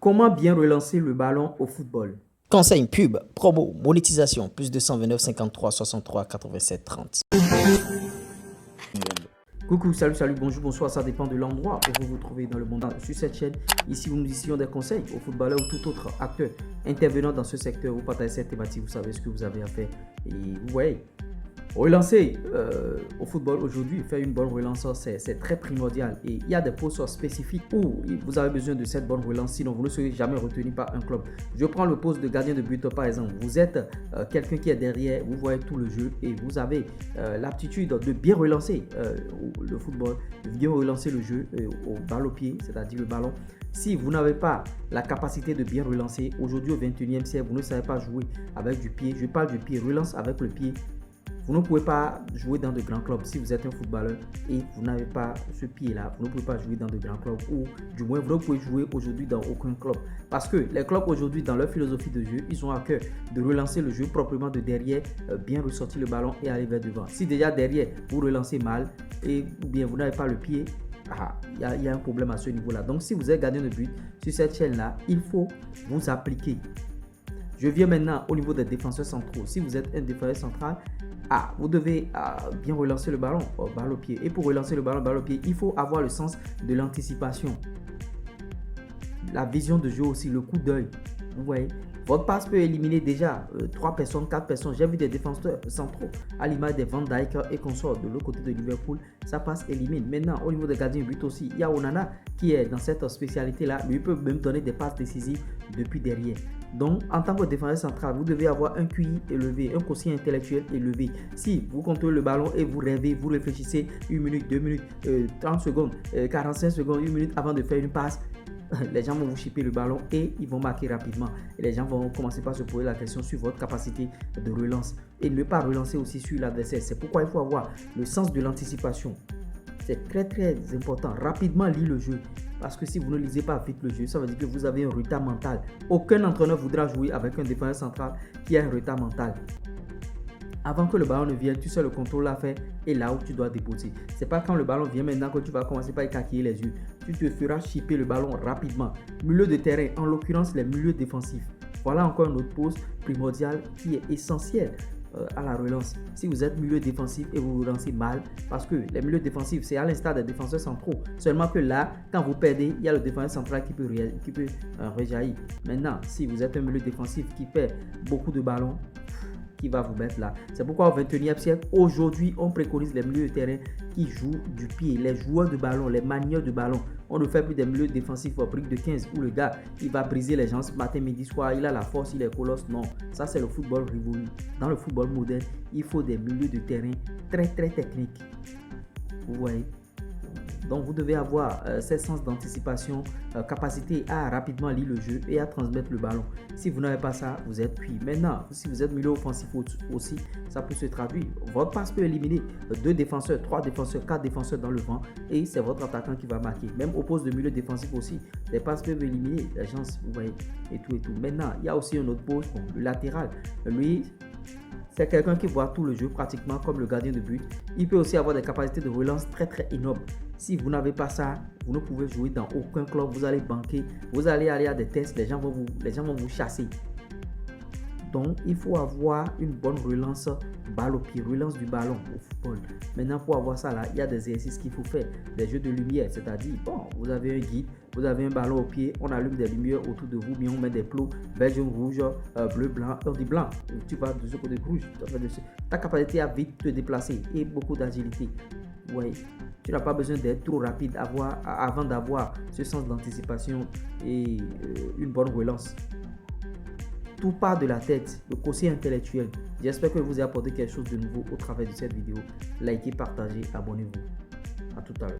Comment bien relancer le ballon au football? Conseil, pub, promo, monétisation, plus 229 53 63 87 30. Coucou, salut, bonjour, bonsoir, ça dépend de l'endroit où vous vous trouvez dans le monde. Sur cette chaîne, ici, nous disons des conseils aux footballeurs ou tout autre acteur intervenant dans ce secteur. Vous partagez cette thématique, vous savez ce que vous avez à faire. Et vous voyez, relancer au football aujourd'hui, faire une bonne relance, c'est très primordial. Et il y a des postes spécifiques où vous avez besoin de cette bonne relance, sinon vous ne serez jamais retenu par un club. Je prends le poste de gardien de but par exemple. Vous êtes quelqu'un qui est derrière, vous voyez tout le jeu et vous avez l'aptitude de bien relancer le football, de bien relancer le jeu au balle au pied, c'est-à-dire le ballon. Si vous n'avez pas la capacité de bien relancer, aujourd'hui au 21e siècle, vous ne savez pas jouer avec du pied. Je parle du pied, relance avec le pied. Vous ne pouvez pas jouer dans de grands clubs si vous êtes un footballeur et vous n'avez pas ce pied-là. Vous ne pouvez pas jouer dans de grands clubs ou du moins vous ne pouvez jouer aujourd'hui dans aucun club. Parce que les clubs aujourd'hui, dans leur philosophie de jeu, ils ont à cœur de relancer le jeu proprement de derrière, bien ressortir le ballon et aller vers devant. Si déjà derrière, vous relancez mal et ou bien vous n'avez pas le pied, il y a un problème à ce niveau-là. Donc si vous êtes gardien de but sur cette chaîne-là, il faut vous appliquer. Je viens maintenant au niveau des défenseurs centraux. Si vous êtes un défenseur central, vous devez bien relancer le ballon, balle au pied. Et pour relancer le ballon, balle au pied, il faut avoir le sens de l'anticipation. La vision de jeu aussi, le coup d'œil. Vous voyez, votre passe peut éliminer déjà 3 personnes, 4 personnes. J'ai vu des défenseurs centraux à l'image des Van Dijk et consorts de l'autre côté de Liverpool. Ça passe, élimine. Maintenant, au niveau des gardiens de but aussi, il y a Onana qui est dans cette spécialité-là. Lui peut même donner des passes décisives depuis derrière. Donc, en tant que défenseur central, vous devez avoir un QI élevé, un quotient intellectuel élevé. Si vous contrôlez le ballon et vous rêvez, vous réfléchissez 1 minute, 2 minutes, 30 secondes, 45 secondes, 1 minute avant de faire une passe, les gens vont vous chipper le ballon et ils vont marquer rapidement. Et les gens vont commencer par se poser la question sur votre capacité de relance. Et ne pas relancer aussi sur l'adversaire. C'est pourquoi il faut avoir le sens de l'anticipation. C'est très important. Rapidement lire le jeu. Parce que si vous ne lisez pas vite le jeu, ça veut dire que vous avez un retard mental. Aucun entraîneur voudra jouer avec un défenseur central qui a un retard mental. Avant que le ballon ne vienne, tu sais le contrôle à faire et là où tu dois déposer. C'est pas quand le ballon vient maintenant que tu vas commencer par écarquiller les yeux. Tu te feras chipper le ballon rapidement. Milieu de terrain, en l'occurrence les milieux défensifs. Voilà encore une autre pause primordiale qui est essentielle à la relance. Si vous êtes milieu défensif et vous relancez mal, parce que les milieux défensifs, c'est à l'instar des défenseurs centraux. Seulement que là, quand vous perdez, il y a le défenseur central qui peut rejaillir. Maintenant, si vous êtes un milieu défensif qui fait beaucoup de ballons, qui va vous mettre là. C'est pourquoi au 21e siècle, aujourd'hui, on préconise les milieux de terrain qui jouent du pied, les joueurs de ballon, les manieurs de ballon. On ne fait plus des milieux défensifs au brique de 15 où le gars, il va briser les gens matin, midi, soir, il a la force, il est colosse. Non, ça c'est le football révolu. Dans le football moderne, il faut des milieux de terrain très techniques. Vous voyez? Donc, vous devez avoir ce sens d'anticipation, capacité à rapidement lire le jeu et à transmettre le ballon. Si vous n'avez pas ça, vous êtes cuit. Maintenant, si vous êtes milieu offensif aussi, ça peut se traduire. Votre passe peut éliminer 2 défenseurs, 3 défenseurs, 4 défenseurs dans le vent et c'est votre attaquant qui va marquer. Même au poste de milieu défensif aussi, les passes peuvent éliminer les gens, vous voyez, et tout. Maintenant, il y a aussi un autre poste, le latéral. Lui, c'est quelqu'un qui voit tout le jeu pratiquement comme le gardien de but. Il peut aussi avoir des capacités de relance très énormes. Si vous n'avez pas ça, vous ne pouvez jouer dans aucun club. Vous allez banquer, vous allez aller à des tests, les gens vont vous chasser. Donc, il faut avoir une bonne relance balle au pied, relance du ballon au football. Maintenant, pour avoir ça là, il y a des exercices qu'il faut faire, des jeux de lumière, c'est-à-dire, bon, vous avez un guide, vous avez un ballon au pied, on allume des lumières autour de vous, bien on met des plots, vert, jaune, rouge, bleu, blanc, on dit blanc, tu vas de ce côté rouge, ta capacité à vite te déplacer et beaucoup d'agilité. Oui, tu n'as pas besoin d'être trop rapide avant d'avoir ce sens d'anticipation et une bonne relance. Tout part de la tête, le quotient intellectuel. J'espère que vous avez apporté quelque chose de nouveau au travers de cette vidéo. Likez, partagez, abonnez-vous. À tout à l'heure.